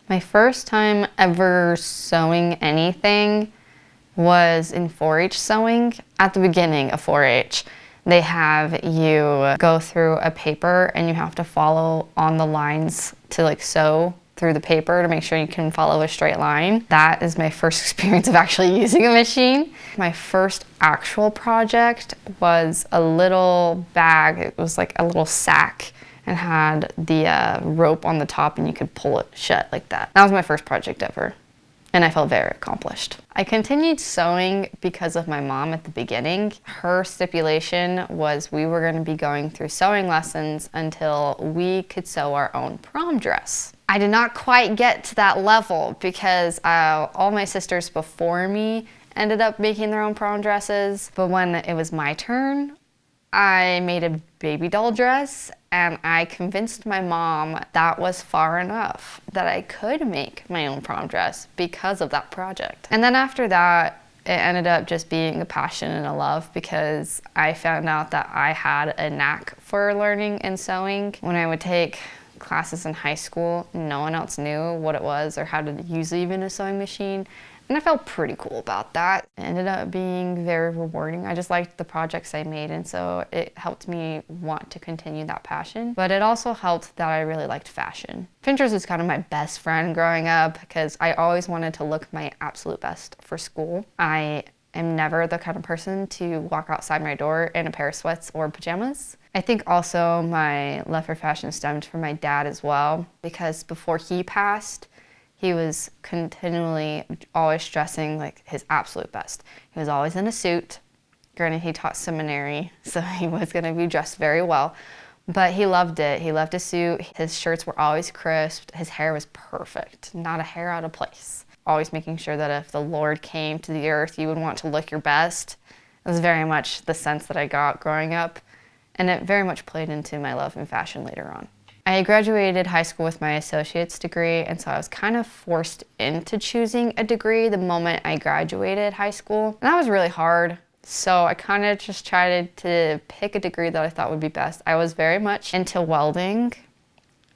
My first time ever sewing anything was in 4-H sewing. At the beginning of 4-H, they have you go through a paper and you have to follow on the lines to sew through the paper to make sure you can follow a straight line. That is my first experience of actually using a machine. My first actual project was a little bag. It was like a little sack and had the rope on the top and you could pull it shut like that. That was my first project ever. And I felt very accomplished. I continued sewing because of my mom at the beginning. Her stipulation was we were going to be going through sewing lessons until we could sew our own prom dress. I did not quite get to that level because all my sisters before me ended up making their own prom dresses. But when it was my turn, I made a baby doll dress and I convinced my mom that was far enough that I could make my own prom dress because of that project. And then after that, it ended up just being a passion and a love because I found out that I had a knack for learning and sewing. When I would take classes in high school, no one else knew what it was or how to use even a sewing machine. And I felt pretty cool about that. It ended up being very rewarding. I just liked the projects I made, and so it helped me want to continue that passion. But it also helped that I really liked fashion. Pinterest was kind of my best friend growing up because I always wanted to look my absolute best for school. I am never the kind of person to walk outside my door in a pair of sweats or pajamas. I think also my love for fashion stemmed from my dad as well, because before he passed, he was continually always dressing like his absolute best. He was always in a suit. Granted, he taught seminary, so he was gonna be dressed very well, but he loved it. He loved a suit. His shirts were always crisp. His hair was perfect, not a hair out of place. Always making sure that if the Lord came to the earth, you would want to look your best. It was very much the sense that I got growing up, and it very much played into my love in fashion later on. I graduated high school with my associate's degree, and so I was kind of forced into choosing a degree the moment I graduated high school. And that was really hard, so I kind of just tried to pick a degree that I thought would be best. I was very much into welding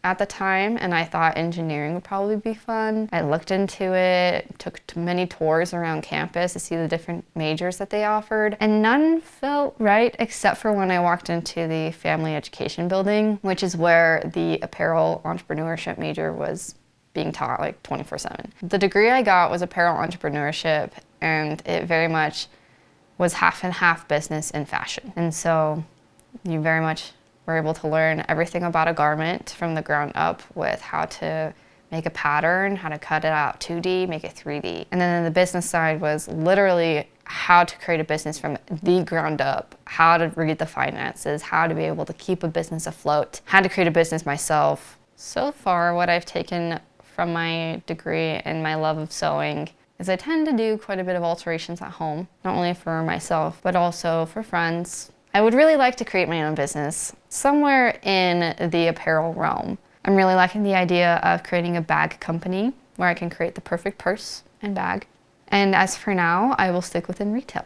at the time, and I thought engineering would probably be fun. I looked into it, took many tours around campus to see the different majors that they offered, and none felt right except for when I walked into the family education building, which is where the apparel entrepreneurship major was being taught 24/7. The degree I got was apparel entrepreneurship, and it very much was half and half business and fashion. And so you very much were able to learn everything about a garment from the ground up, with how to make a pattern, how to cut it out 2D, make it 3D. And then the business side was literally how to create a business from the ground up, how to read the finances, how to be able to keep a business afloat, how to create a business myself. So far, what I've taken from my degree and my love of sewing is I tend to do quite a bit of alterations at home, not only for myself, but also for friends. I would really like to create my own business somewhere in the apparel realm. I'm really liking the idea of creating a bag company where I can create the perfect purse and bag. And as for now, I will stick within retail.